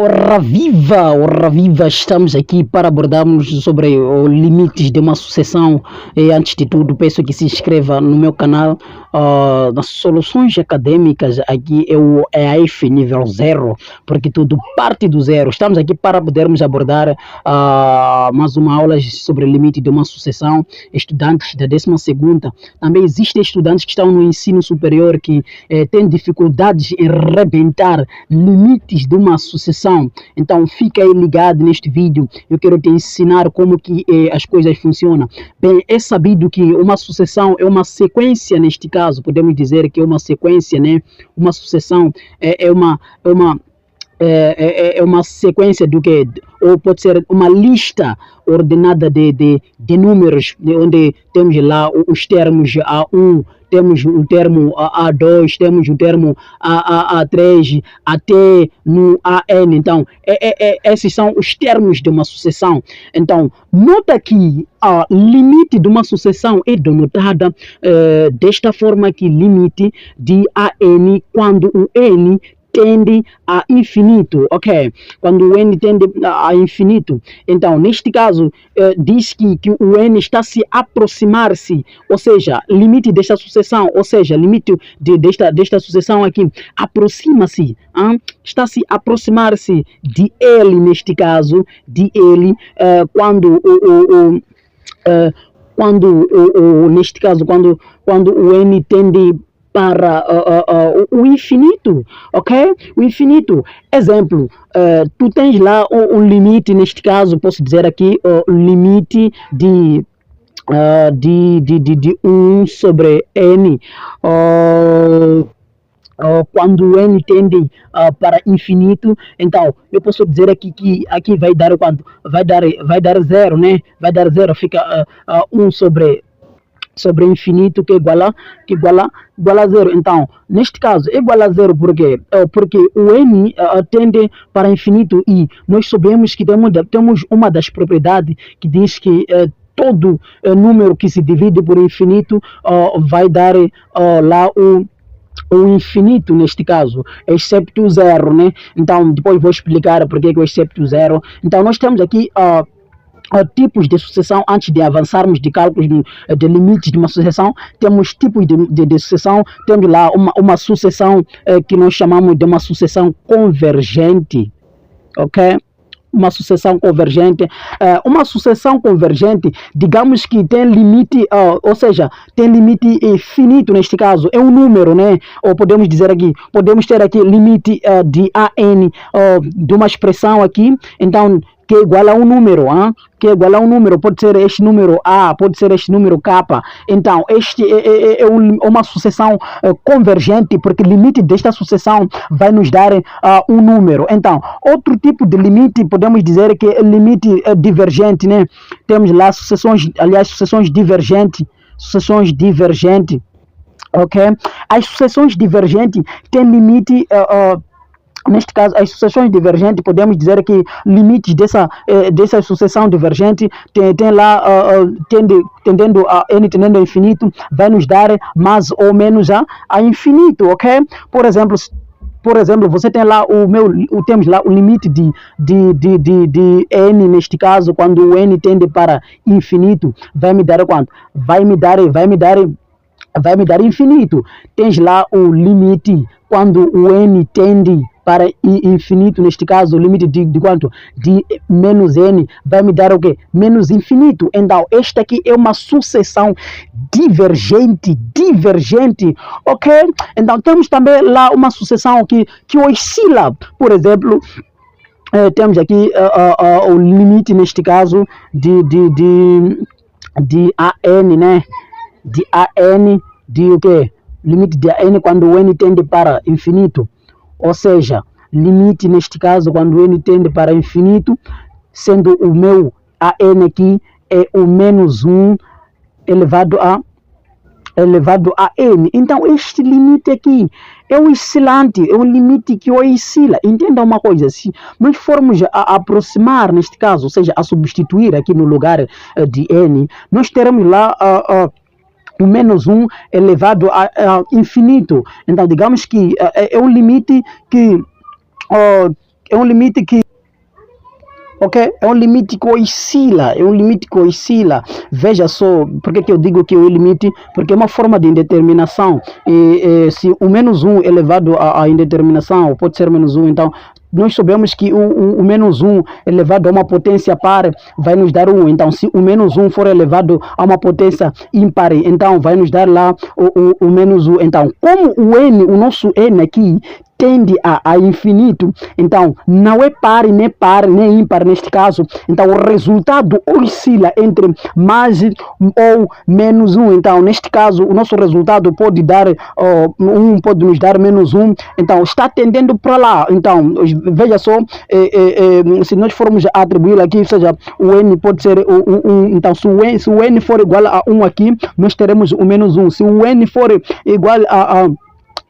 Ora viva, estamos aqui para abordarmos sobre os limites de uma sucessão. E antes de tudo, peço que se inscreva no meu canal. Nas soluções acadêmicas, aqui é o EAF nível 0, porque tudo parte do zero. Estamos aqui para podermos abordar mais uma aula sobre o limite de uma sucessão. Estudantes da 12ª, também existem estudantes que estão no ensino superior que têm dificuldades em rebentar limites de uma sucessão. Então fica aí ligado neste vídeo, eu quero te ensinar como que as coisas funcionam. Bem, é sabido que uma sucessão é uma sequência, neste caso, podemos dizer que é uma sequência, né? Uma sucessão é uma sequência do que, ou pode ser uma lista ordenada de números, onde temos lá os termos A1, temos o termo A2, temos o termo A3, até no AN. Então, esses são os termos de uma sucessão. Então, nota que o limite de uma sucessão é denotada desta forma, que limite de AN, quando o N tende a infinito, ok? Quando o N tende a infinito, então, neste caso, diz que o N está se aproximar-se, ou seja, limite desta sucessão, ou seja, limite desta sucessão aqui, aproxima-se, está se aproximar-se de ele, neste caso, de ele, neste caso, quando o N tende para o infinito, ok? O infinito. Exemplo, tu tens lá um limite, neste caso, posso dizer aqui, o limite de 1 sobre N, quando o N tende para infinito. Então, eu posso dizer aqui que aqui vai dar quanto? Vai dar 0, né? Vai dar 0, fica 1 sobre infinito, que iguala a 0. Então, neste caso, é igual a 0 porque o N tende para infinito, e nós sabemos que temos uma das propriedades que diz que todo número que se divide por infinito vai dar lá o infinito, neste caso, excepto o 0, né? Então, depois vou explicar porque que é excepto o 0. Então, nós temos aqui tipos de sucessão. Antes de avançarmos de cálculos de limites de uma sucessão, temos tipos de sucessão. Temos lá uma sucessão que nós chamamos de uma sucessão convergente, ok? Uma sucessão convergente. Uma sucessão convergente, digamos que tem limite, ou seja, tem limite finito, neste caso, é um número, né? Ou podemos dizer aqui, podemos ter aqui limite de AN, de uma expressão aqui, então, que é igual a um número, que é igual a um número, pode ser este número A, pode ser este número K. Então, este é uma sucessão convergente, porque o limite desta sucessão vai nos dar um número. Então, outro tipo de limite, podemos dizer que é limite divergente, né? Temos lá sucessões divergentes, ok? As sucessões divergentes têm limite. Neste caso, as sucessões divergentes, podemos dizer que limites dessa sucessão divergente tem lá, tendendo a n tendendo a infinito, vai nos dar mais ou menos a infinito, ok? Por exemplo, você tem lá temos lá o limite de n, neste caso, quando o n tende para infinito, vai me dar quanto? Vai me dar infinito. Tens lá o limite quando o n tende para infinito, neste caso, o limite de quanto? De menos n, vai me dar o quê? Menos infinito. Então, esta aqui é uma sucessão divergente, ok? Então, temos também lá uma sucessão que oscila. Por exemplo, temos aqui o limite, neste caso, de AN, né? De AN, de o quê? Limite de AN quando o n tende para infinito. Ou seja, limite, neste caso, quando o n tende para infinito, sendo o meu AN aqui é o menos 1 elevado a n. Então, este limite aqui é um oscilante, é um limite que oscila. Entenda uma coisa, se nós formos a aproximar, neste caso, ou seja, a substituir aqui no lugar de n, nós teremos lá o menos 1 elevado a infinito. Então, digamos que é um limite que é um limite que ok? É um limite que oscila, Veja só, por que eu digo que é um limite? Porque é uma forma de indeterminação. Se o menos um elevado à indeterminação pode ser menos um, então nós sabemos que o menos um elevado a uma potência par vai nos dar um. Então, se o menos um for elevado a uma potência ímpar, então vai nos dar lá o menos um. Então, como o nosso n aqui tende a infinito, então não é par, nem ímpar neste caso, então o resultado oscila entre mais ou menos um. Então neste caso o nosso resultado pode dar pode nos dar menos um, então está tendendo para lá. Então veja só, se nós formos atribuir aqui, ou seja, o n pode ser então se o n for igual a 1 aqui, nós teremos o menos 1. Se o n for igual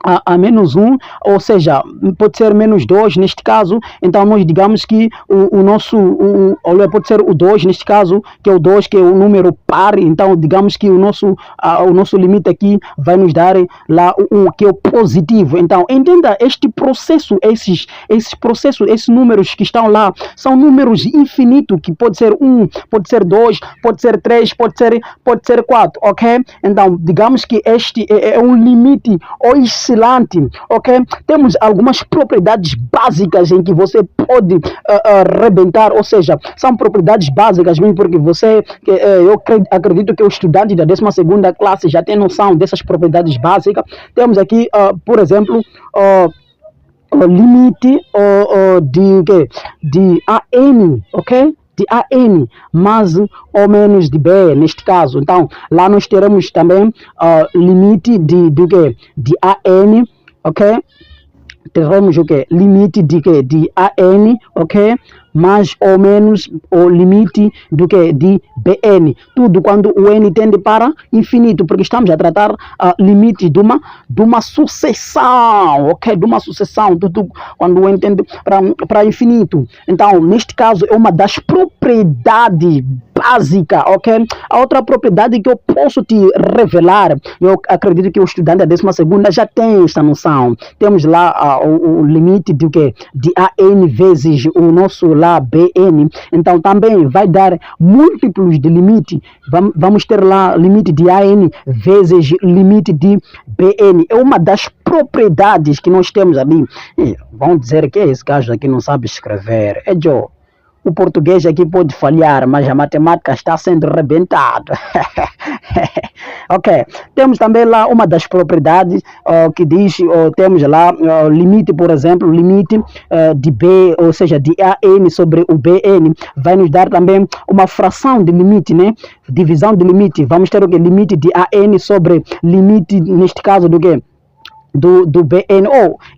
a menos 1, ou seja, pode ser menos 2 neste caso, então nós digamos que o nosso, pode ser o 2 neste caso, que é o 2, que é o número par, então digamos que o nosso limite aqui vai nos dar lá o 1, que é o positivo. Então entenda este processo, esses processos, esses números que estão lá, são números infinitos, que pode ser 1, pode ser 2, pode ser 3, pode ser 4, ok? Então digamos que este é um limite oscilante, ok? Temos algumas propriedades básicas em que você pode rebentar, ou seja, são propriedades básicas mesmo, porque eu acredito que o estudante da 12ª classe já tem noção dessas propriedades básicas. Temos aqui, por exemplo, limite de AN, ok? De AN mais ou menos de B neste caso. Então lá nós teremos também limite de AN, ok? Teremos o que? Limite de AN, ok? Mais ou menos o limite de Bn. Tudo quando o n tende para infinito, porque estamos a tratar limite de uma sucessão, ok? De uma sucessão, tudo quando o n tende para infinito. Então, neste caso, é uma das propriedades básicas, ok? A outra propriedade que eu posso te revelar, eu acredito que o estudante da 12ª já tem esta noção. Temos lá o limite de AN vezes o nosso lá Bn, então também vai dar múltiplos de limite. Vamos ter lá limite de AN vezes limite de Bn. É uma das propriedades que nós temos ali. Vão dizer que esse gajo aqui não sabe escrever. Joe. O português aqui pode falhar, mas a matemática está sendo arrebentada. Ok, temos também lá uma das propriedades que diz, temos lá limite, por exemplo, limite de B, ou seja, de AN sobre o Bn, vai nos dar também uma fração de limite, né? Divisão de limite. Vamos ter o que? Limite de AN sobre limite, neste caso, do que? Do Bn.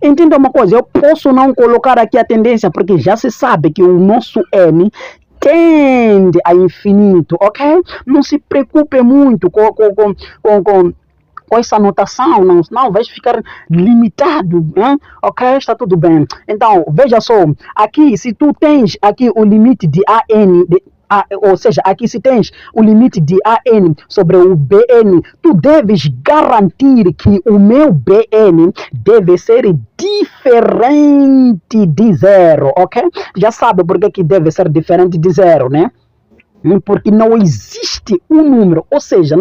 Entenda uma coisa, eu posso não colocar aqui a tendência, porque já se sabe que o nosso n tende a infinito, ok? Não se preocupe muito com essa anotação, não vai ficar limitado, né? Ok? Está tudo bem. Então, veja só, aqui, se tu tens aqui o limite de AN, ou seja, aqui se tens o limite de AN sobre o Bn, tu deves garantir que o meu Bn deve ser diferente de 0, ok? Já sabe por que deve ser diferente de 0, né? Porque não existe um número, ou seja,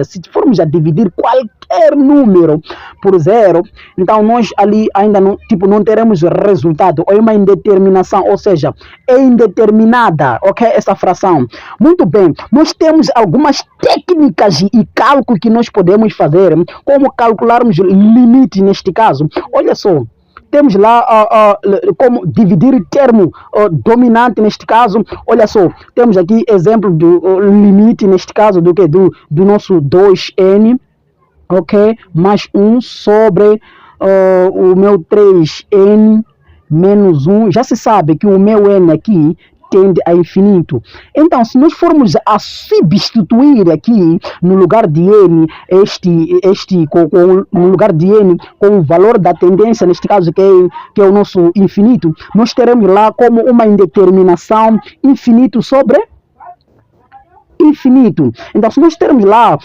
se formos a dividir qualquer número por 0, então nós ali ainda não teremos resultado, ou é uma indeterminação, ou seja, é indeterminada, ok? Essa fração. Muito bem, nós temos algumas técnicas e cálculo que nós podemos fazer, como calcularmos limite neste caso. Olha só. Temos lá como dividir o termo dominante neste caso. Olha só, temos aqui exemplo do limite neste caso do nosso 2n, ok? Mais 1 sobre o meu 3n menos 1. Já se sabe que o meu n aqui tende a infinito. Então, se nós formos a substituir aqui no lugar de n, no lugar de n com o valor da tendência, neste caso que é o nosso infinito, nós teremos lá como uma indeterminação infinito sobre infinito. Então, se nós termos lá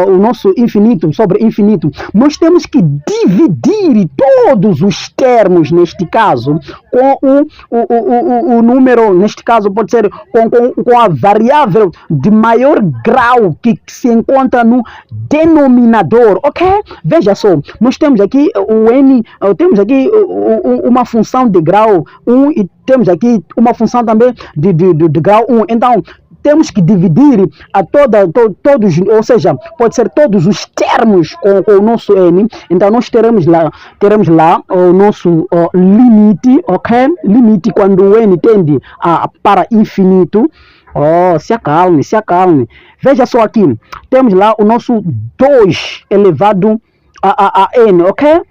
o nosso infinito sobre infinito, nós temos que dividir todos os termos, neste caso, com o número, neste caso pode ser com a variável de maior grau que se encontra no denominador, ok? Veja só, nós temos aqui o n, temos aqui uma função de grau 1 e temos aqui uma função também de grau 1. Então, temos que dividir todos, ou seja, pode ser todos os termos com o nosso n. Então, nós teremos lá o nosso limite, ok? Limite quando o n tende para infinito. Oh, se acalme, se acalme. Veja só aqui, temos lá o nosso 2 elevado a n, ok?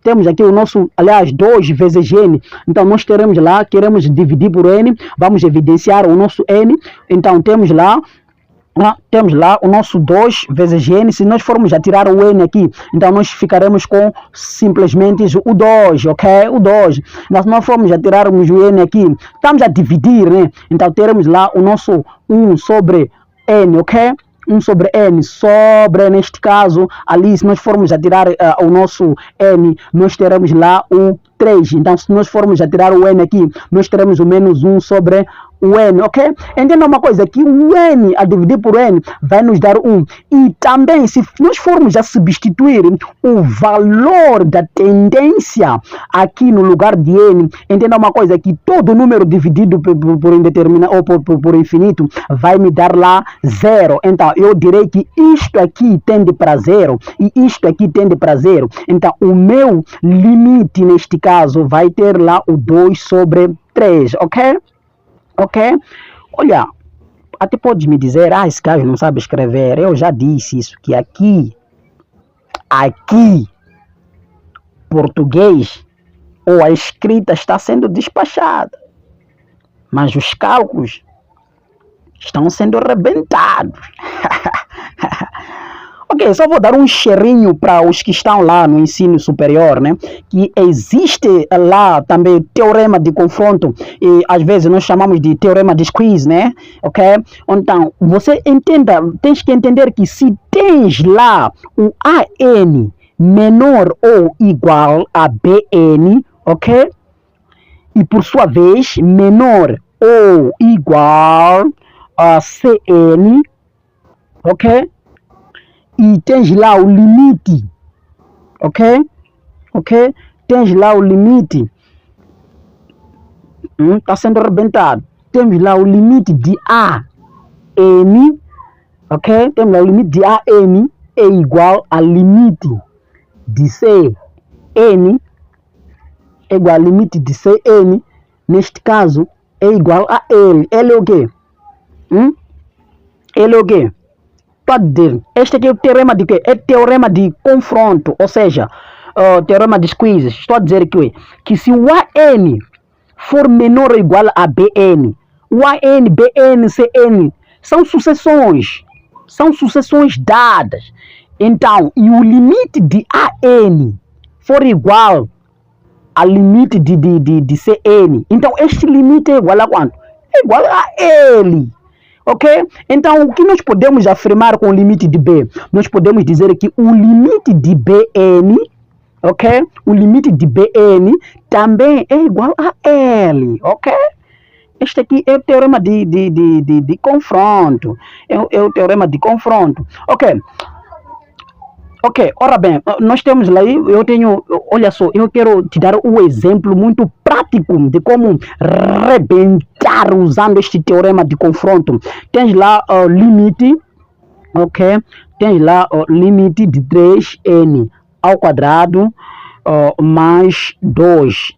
Temos aqui o nosso, aliás, 2 vezes n. Então, nós teremos lá, queremos dividir por n, vamos evidenciar o nosso n. Então, temos lá o nosso 2 vezes n. Se nós formos a tirar o n aqui, então nós ficaremos com simplesmente o 2, ok? O 2. Mas se nós formos a tirarmos o n aqui, estamos a dividir, né? Então, teremos lá o nosso 1 sobre n, ok? 1 sobre n sobre, neste caso, ali, se nós formos a tirar o nosso n, nós teremos lá o 3. Então, se nós formos a tirar o n aqui, nós teremos o menos 1 sobre o n, ok? Entenda uma coisa, que o n a dividir por n vai nos dar 1. E também, se nós formos a substituir o valor da tendência aqui no lugar de n, entenda uma coisa, que todo número dividido por indeterminado ou por infinito vai me dar lá 0. Então, eu direi que isto aqui tende para 0 e isto aqui tende para 0. Então, o meu limite, neste caso, vai ter lá o 2 sobre 3, ok? Ok? Olha, até pode me dizer, esse gajo não sabe escrever. Eu já disse isso, que aqui, português, ou a escrita está sendo despachada, mas os cálculos estão sendo arrebentados. Ok, só vou dar um cheirinho para os que estão lá no ensino superior, né? Que existe lá também teorema de confronto e às vezes nós chamamos de teorema de squeeze, né? Ok? Então, você entenda, tens que entender que se tens lá o AN menor ou igual a BN, ok? E por sua vez, menor ou igual a CN, ok? E tens lá o limite, ok? Ok? Tens lá o limite, está sendo arrebentado. Temos lá o limite de AN, ok? Temos lá o limite de AN é igual ao limite de CN, é igual ao limite de CN, neste caso, é igual a L. L é o quê? L é o quê? Pode dizer, este aqui é o teorema de quê? É teorema de confronto, ou seja, teorema de squeeze. Estou a dizer que se o AN for menor ou igual a BN, o AN, BN, CN são sucessões dadas. Então, e o limite de AN for igual ao limite de CN, então este limite é igual a quanto? É igual a L. Ok? Então, o que nós podemos afirmar com o limite de B? Nós podemos dizer que o limite de BN, ok? O limite de BN também é igual a L, ok? Este aqui é o teorema de confronto. É o teorema de confronto. Ok. Ok, ora bem, nós temos lá, olha só, eu quero te dar um exemplo muito prático de como rebentar usando este teorema de confronto. Tens lá o limite, ok? Tens lá o limite de 3n ao quadrado mais 2,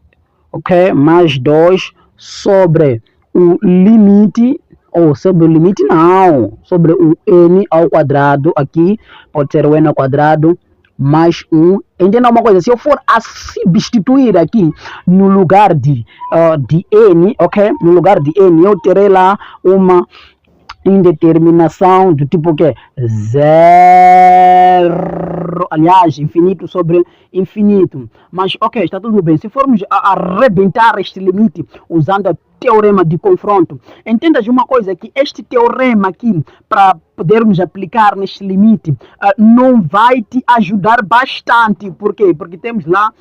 ok? Mais 2 sobre o limite, ou sobre o limite não, sobre o n ao quadrado aqui, pode ser o n ao quadrado mais 1. Entenda uma coisa, se eu for a substituir aqui no lugar de n, ok? No lugar de n, eu terei lá uma indeterminação do tipo que 0, aliás, infinito sobre infinito. Mas, ok, está tudo bem. Se formos a arrebentar este limite usando teorema de confronto. Entendas uma coisa, que este teorema aqui, para podermos aplicar neste limite, não vai te ajudar bastante. Por quê? Porque temos lá,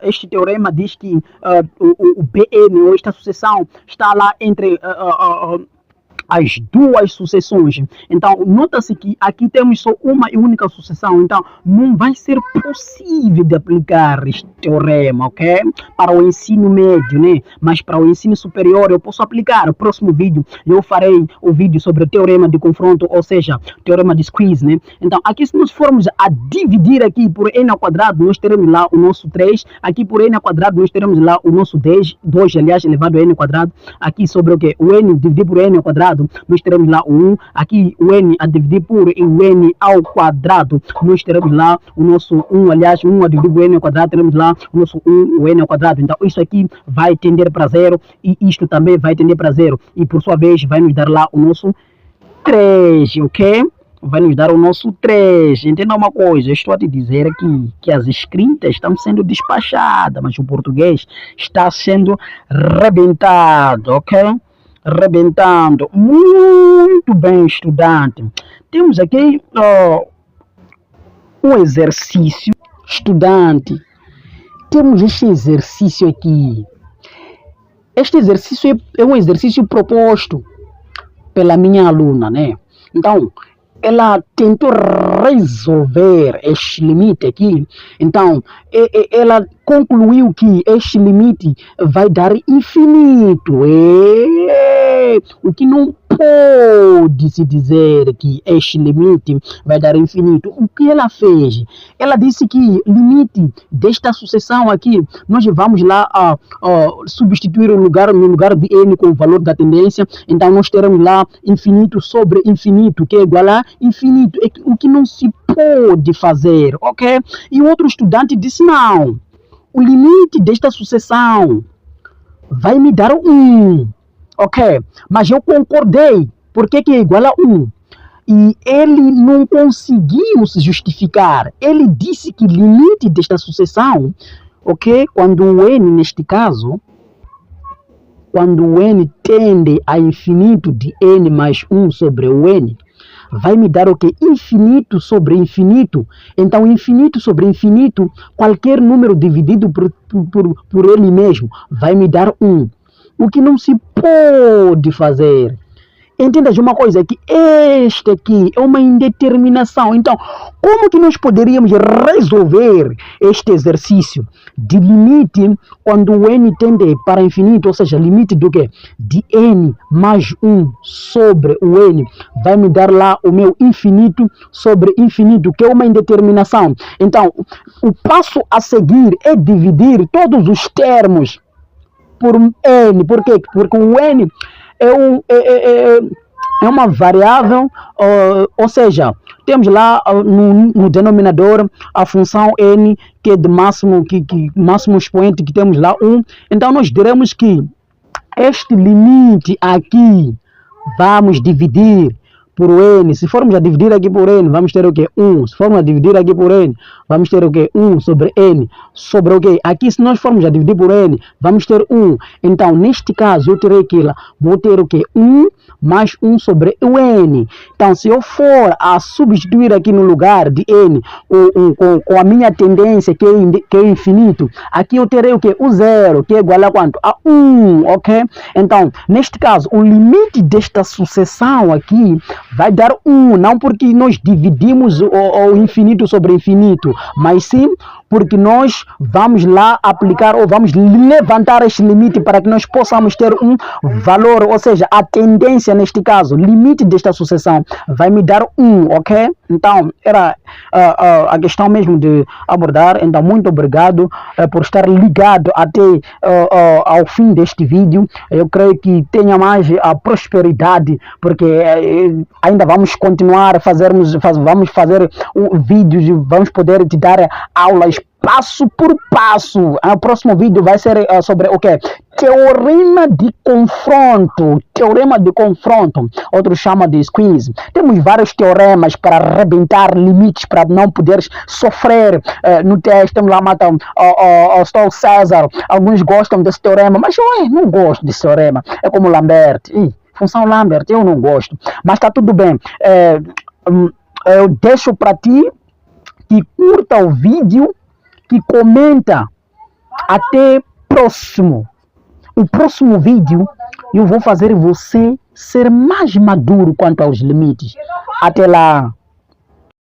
este teorema diz que o BN, ou esta sucessão, está lá entre as duas sucessões. Então, nota-se que aqui temos só uma e única sucessão. Então, não vai ser possível de aplicar este teorema, ok? Para o ensino médio, né? Mas para o ensino superior eu posso aplicar. No próximo vídeo eu farei o vídeo sobre o teorema de confronto, ou seja, teorema de squeeze, né? Então, aqui se nós formos a dividir aqui por n ao quadrado, nós teremos lá o nosso 3. Aqui por n ao quadrado nós teremos lá o nosso 2, aliás, elevado a n ao quadrado. Aqui sobre o quê? O n dividido por n ao quadrado, nós teremos lá o 1, aqui o n a dividir por o n ao quadrado, nós teremos lá o nosso 1, aliás, 1 a dividir por n ao quadrado, teremos lá o nosso 1, o n ao quadrado. Então, isso aqui vai tender para zero e isto também vai tender para zero. E, por sua vez, vai nos dar lá o nosso 3, ok? Vai nos dar o nosso 3. Entenda uma coisa, eu estou a te dizer aqui que as escritas estão sendo despachadas, mas o português está sendo rebentado, ok? Rebentando. Muito bem, estudante. Temos aqui um exercício. Estudante, temos este exercício aqui. Este exercício é um exercício proposto pela minha aluna, né? Então, ela tentou resolver este limite aqui. Então, ela concluiu que este limite vai dar infinito. O que não pode se dizer que este limite vai dar infinito. O que ela fez? Ela disse que limite desta sucessão aqui, nós vamos lá substituir no lugar de n com o valor da tendência. Então nós teremos lá infinito sobre infinito, que é igual a infinito. É o que não se pode fazer, ok? E o outro estudante disse não. O limite desta sucessão vai me dar 1. Ok, mas eu concordei, porque que é igual a 1. E ele não conseguiu se justificar. Ele disse que o limite desta sucessão, ok, quando o n, neste caso, quando o n tende a infinito de n mais 1 sobre o n, vai me dar o que? Infinito sobre infinito. Então, infinito sobre infinito, qualquer número dividido por ele mesmo, vai me dar 1. O que não se pode fazer. Entenda de uma coisa, que este aqui é uma indeterminação. Então, como que nós poderíamos resolver este exercício de limite quando o n tende para infinito, ou seja, limite do quê? De n mais 1 sobre o n, vai me dar lá o meu infinito sobre infinito, que é uma indeterminação. Então, o passo a seguir é dividir todos os termos por n. Por quê? Porque o n é uma variável, ou seja, temos lá no denominador a função n, que é de máximo, máximo expoente, que temos lá 1. Então nós diremos que este limite aqui vamos dividir por n. Se formos a dividir aqui por n, vamos ter o que? 1. Se formos a dividir aqui por n, vamos ter o que? 1 sobre n. Sobre o que? Aqui, se nós formos a dividir por n, vamos ter 1. Então, neste caso, eu terei que vou ter o que? 1 mais 1 sobre o n. Então, se eu for a substituir aqui no lugar de n com a minha tendência, que é infinito, aqui eu terei o que? O 0, que é igual a quanto? A 1, ok? Então, neste caso, o limite desta sucessão aqui vai dar 1, não porque nós dividimos o infinito sobre infinito, mas sim porque nós vamos lá aplicar ou vamos levantar este limite para que nós possamos ter um valor, ou seja, a tendência neste caso, limite desta sucessão vai me dar 1, ok? Então, era a questão mesmo de abordar. Então, muito obrigado por estar ligado até ao fim deste vídeo. Eu creio que tenha mais a prosperidade, porque ainda vamos continuar a vamos fazer vídeos e vamos poder te dar aulas passo por passo. O próximo vídeo vai ser sobre o quê? Teorema de confronto. Teorema de confronto. Outro chama de squeeze. Temos vários teoremas para arrebentar limites, para não poderes sofrer no teste. Temos lá, matam Stol César. Alguns gostam desse teorema, mas eu não gosto desse teorema. É como Lambert. Função Lambert, eu não gosto. Mas está tudo bem. Eu deixo para ti que curta o vídeo, que comenta. Até próximo. O próximo vídeo eu vou fazer você ser mais maduro quanto aos limites. Até lá.